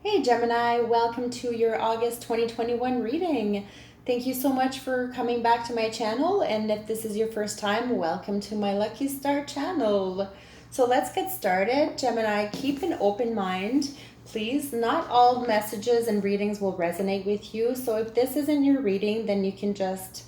Hey Gemini, welcome to your August 2021 reading. Thank you so much for coming back to my channel, and if this is your first time, welcome to my Lucky Star channel. So let's get started. Gemini, keep an open mind. Please, not all messages and readings will resonate with you, so if this isn't your reading, then you can just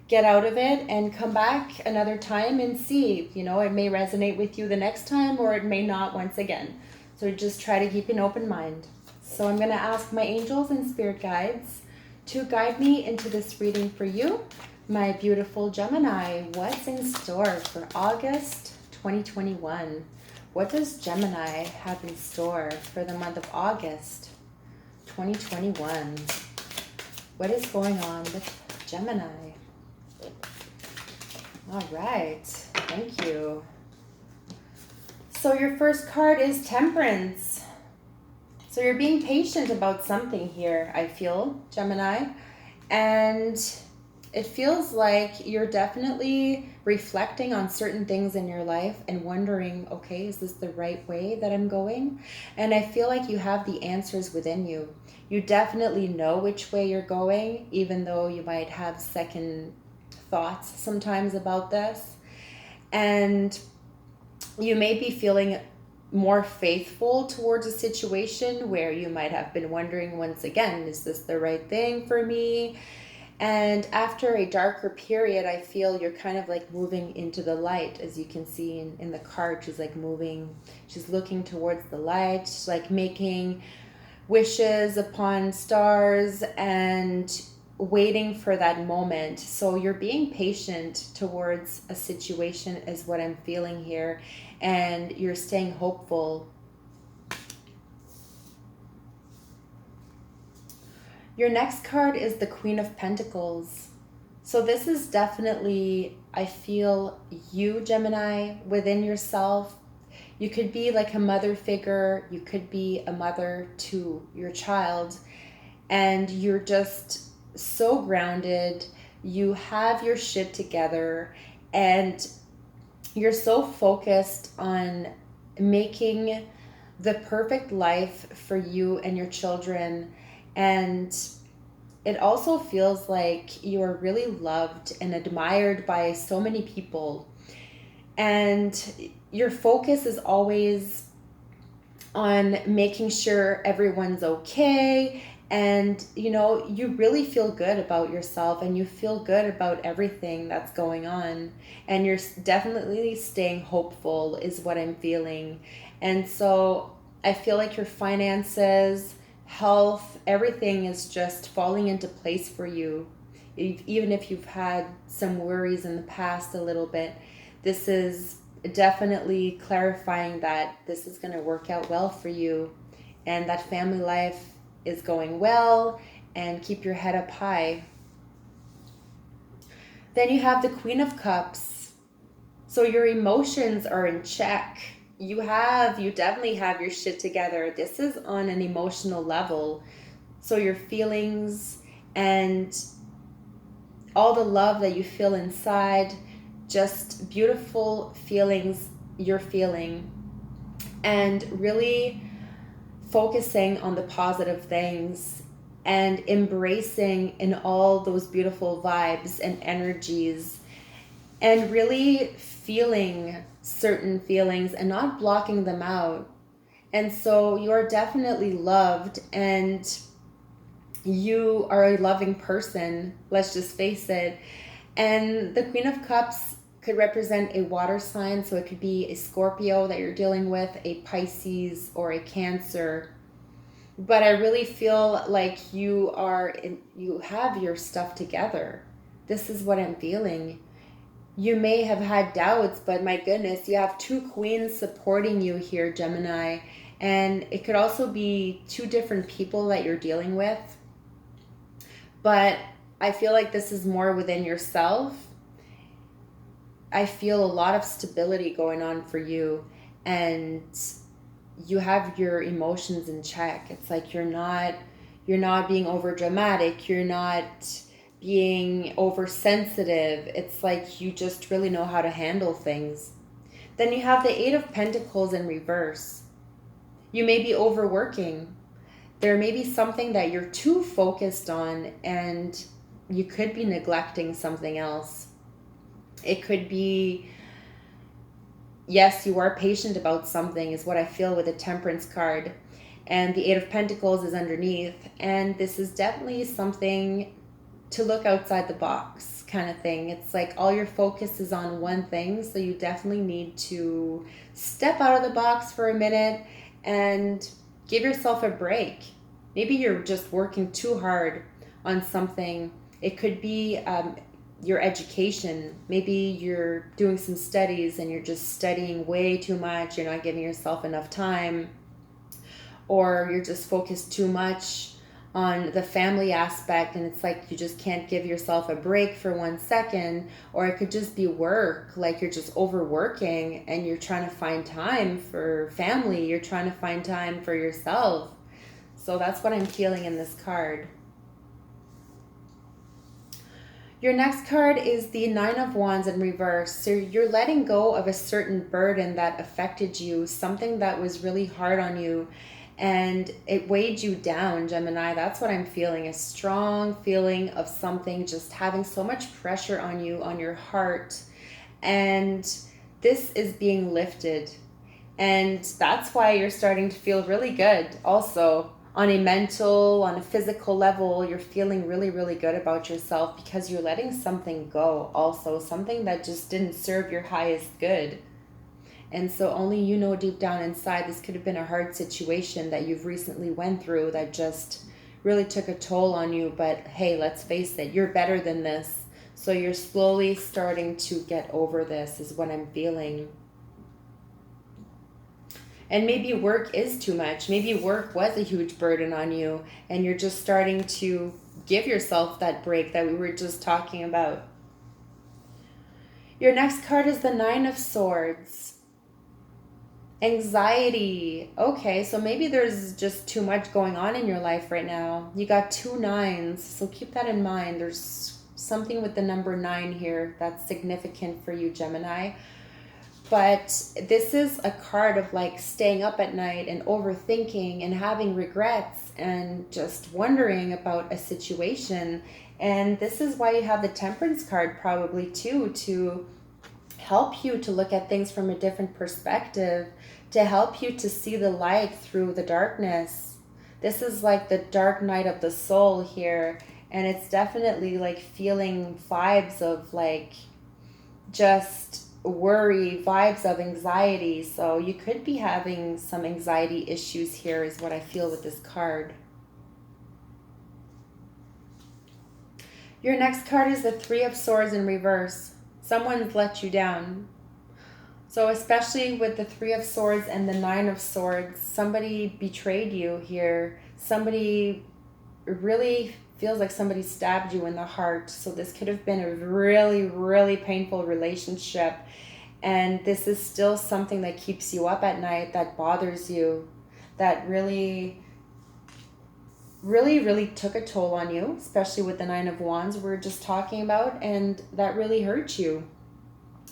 get out of it and come back another time and see. It may resonate with you the next time or it may not once again. So just try to keep an open mind. So I'm going to ask my angels and spirit guides to guide me into this reading for you, my beautiful Gemini. What's in store for August 2021? What does Gemini have in store for the month of August 2021? What is going on with Gemini? All right, thank you. So your first card is Temperance. So you're being patient about something here, I feel, Gemini. And it feels like you're definitely reflecting on certain things in your life and wondering, okay, is this the right way that I'm going? And I feel like you have the answers within you. You definitely know which way you're going, even though you might have second thoughts sometimes about this. And you may be feeling more faithful towards a situation where you might have been wondering once again, is this the right thing for me? And after a darker period, I feel you're kind of like moving into the light. As you can see in the card, she's like moving, she's looking towards the light. She's like making wishes upon stars and waiting for that moment. So you're being patient towards a situation is what I'm feeling here, and you're staying hopeful. Your next card is the Queen of Pentacles. So this is definitely, I feel, you, Gemini, within yourself. You could be like a mother figure. You could be a mother to your child, and you're just so grounded. You have your shit together, and you're so focused on making the perfect life for you and your children. And it also feels like you are really loved and admired by so many people. And your focus is always on making sure everyone's okay. And, you really feel good about yourself and you feel good about everything that's going on. And you're definitely staying hopeful is what I'm feeling. And so I feel like your finances, health, everything is just falling into place for you. Even if you've had some worries in the past a little bit, this is definitely clarifying that this is going to work out well for you, and that family life is going well, and keep your head up high. Then you have the Queen of Cups. So your emotions are in check. You definitely have your shit together. This is on an emotional level. So your feelings and all the love that you feel inside, just beautiful feelings you're feeling, and really focusing on the positive things and embracing in all those beautiful vibes and energies, and really feeling certain feelings and not blocking them out. And so you are definitely loved, and you are a loving person, let's just face it. And the Queen of Cups could represent a water sign, so it could be a Scorpio that you're dealing with, a Pisces, or a Cancer. But I really feel like you have your stuff together. This is what I'm feeling. You may have had doubts, but my goodness, you have two queens supporting you here, Gemini. And it could also be two different people that you're dealing with. But I feel like this is more within yourself. I feel a lot of stability going on for you, and you have your emotions in check. It's like you're not being over dramatic, you're not being oversensitive. It's like you just really know how to handle things. Then you have the Eight of Pentacles in reverse. You may be overworking. there may be something that you're too focused on and you could be neglecting something else. It could be, yes, you are patient about something is what I feel with the Temperance card. And the Eight of Pentacles is underneath. And this is definitely something to look outside the box kind of thing. It's like all your focus is on one thing. So you definitely need to step out of the box for a minute and give yourself a break. Maybe you're just working too hard on something. It could be your education. Maybe you're doing some studies and you're just studying way too much. You're not giving yourself enough time. Or you're just focused too much on the family aspect and it's like you just can't give yourself a break for 1 second. Or it could just be work, like you're just overworking and you're trying to find time for family. You're trying to find time for yourself. So that's what I'm feeling in this card. Your next card is the Nine of Wands in reverse. So you're letting go of a certain burden that affected you, something that was really hard on you, and it weighed you down, Gemini. That's what I'm feeling, a strong feeling of something just having so much pressure on you, on your heart. And this is being lifted. And that's why you're starting to feel really good also. On a mental, on a physical level, you're feeling really, really good about yourself because you're letting something go also, something that just didn't serve your highest good. And so only you know deep down inside, this could have been a hard situation that you've recently went through that just really took a toll on you. But hey, let's face it, you're better than this. So you're slowly starting to get over this is what I'm feeling. And maybe work is too much. Maybe work was a huge burden on you and you're just starting to give yourself that break that we were just talking about. Your next card is the Nine of Swords. Anxiety. Okay, so maybe there's just too much going on in your life right now. You got 2 nines, so keep that in mind. There's something with the number 9 here that's significant for you, Gemini. But this is a card of like staying up at night and overthinking and having regrets and just wondering about a situation. And this is why you have the Temperance card probably too, to help you to look at things from a different perspective, to help you to see the light through the darkness. This is like the dark night of the soul here. And it's definitely like feeling vibes of like just worry, vibes of anxiety. So you could be having some anxiety issues here is what I feel with this card. Your next card is the Three of Swords in reverse. Someone's let you down. So especially with the Three of Swords and the Nine of Swords, somebody betrayed you here. Somebody really feels like somebody stabbed you in the heart. So this could have been a really, really painful relationship. And this is still something that keeps you up at night, that bothers you, that really, really, really took a toll on you, especially with the Nine of Wands we're just talking about, and that really hurt you.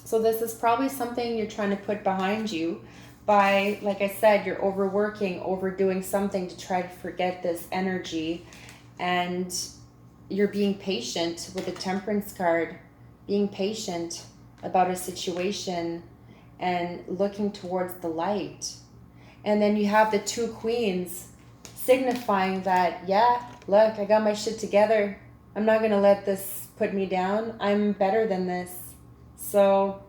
So this is probably something you're trying to put behind you by, like I said, you're overworking, overdoing something to try to forget this energy. And you're being patient with the Temperance card, being patient about a situation and looking towards the light. And then you have the 2 Queens signifying that, yeah, look, I got my shit together. I'm not going to let this put me down. I'm better than this. So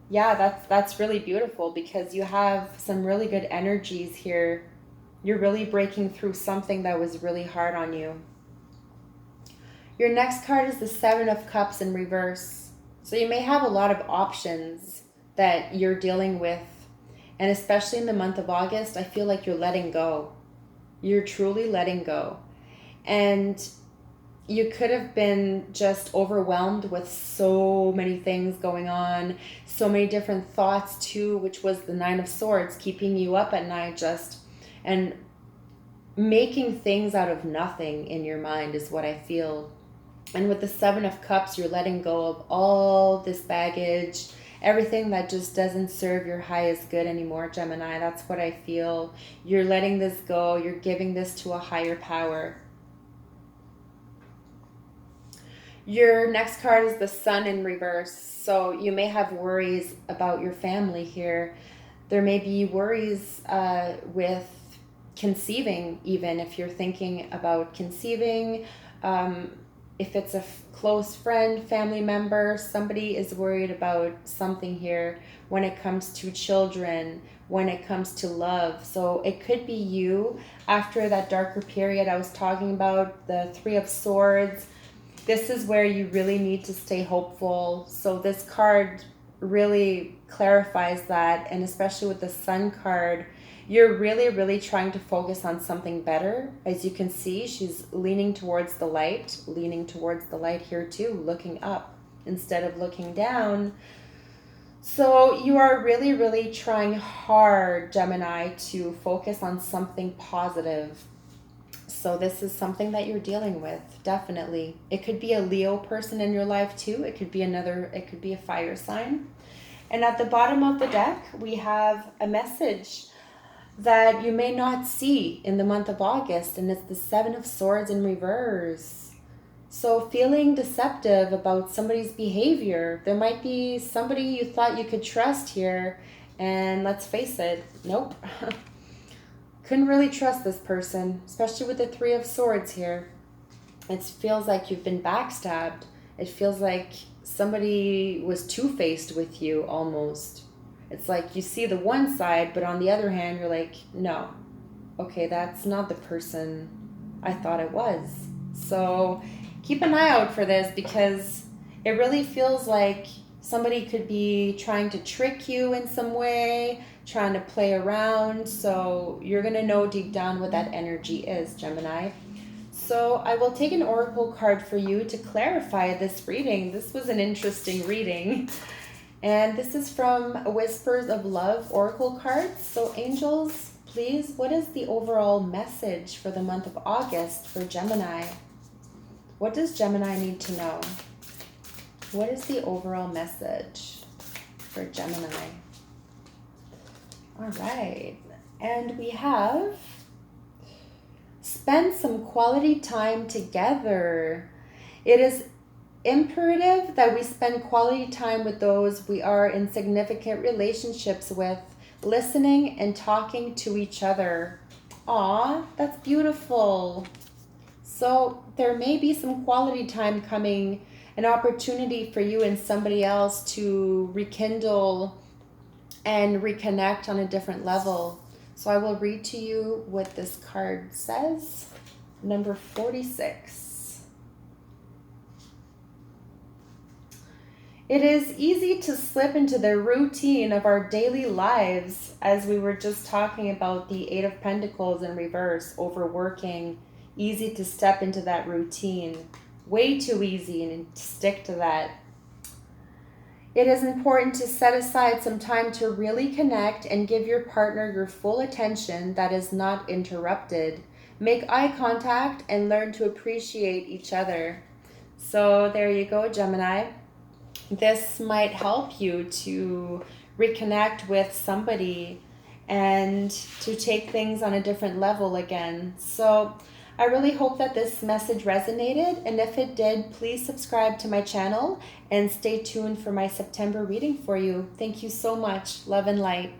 yeah, that's really beautiful because you have some really good energies here. You're really breaking through something that was really hard on you. Your next card is the Seven of Cups in reverse. So you may have a lot of options that you're dealing with. And especially in the month of August, I feel like you're letting go. You're truly letting go. And you could have been just overwhelmed with so many things going on, so many different thoughts too, which was the Nine of Swords, keeping you up at night just, and making things out of nothing in your mind is what I feel. And with the Seven of Cups, you're letting go of all this baggage everything that just doesn't serve your highest good anymore, Gemini. That's what I feel. You're letting this go. You're giving this to a higher power. Your next card is the Sun in reverse. So you may have worries about your family here. There may be worries with conceiving, even if you're thinking about conceiving. If it's a close friend, family member, somebody is worried about something here when it comes to children, when it comes to love. So it could be you after that darker period I was talking about, the Three of Swords. This is where you really need to stay hopeful. So this card really clarifies that, and especially with the Sun card, you're really trying to focus on something better. As you can see, she's leaning towards the light here too, looking up instead of looking down. So you are really trying hard, Gemini, to focus on something positive. So this is something that you're dealing with, definitely. It could be a Leo person in your life too. It could be a fire sign. And at the bottom of the deck, we have a message that you may not see in the month of August, and it's the Seven of Swords in reverse. So feeling deceptive about somebody's behavior. There might be somebody you thought you could trust here, and let's face it, nope. Couldn't really trust this person, especially with the Three of Swords here. It feels like you've been backstabbed. It feels like somebody was two-faced with you almost. It's like you see the one side, but on the other hand, you're like, no, okay, that's not the person I thought it was. So keep an eye out for this, because it really feels like somebody could be trying to trick you in some way, trying to play around. So you're going to know deep down what that energy is, Gemini. So I will take an oracle card for you to clarify this reading. This was an interesting reading. And this is from Whispers of Love oracle cards. So angels, please, what is the overall message for the month of August for Gemini? What does Gemini need to know? What is the overall message for Gemini? All right. And we have spend some quality time together. It is imperative that we spend quality time with those we are in significant relationships with, listening and talking to each other. Aw, that's beautiful. So there may be some quality time coming, an opportunity for you and somebody else to rekindle and reconnect on a different level. So I will read to you what this card says. Number 46. It is easy to slip into the routine of our daily lives, as we were just talking about the Eight of Pentacles in reverse, overworking. Easy to step into that routine. Way too easy, and stick to that. It is important to set aside some time to really connect and give your partner your full attention that is not interrupted. Make eye contact and learn to appreciate each other. So there you go, Gemini. This might help you to reconnect with somebody and to take things on a different level again. So I really hope that this message resonated, and if it did, please subscribe to my channel and stay tuned for my September reading for you. Thank you so much. Love and light.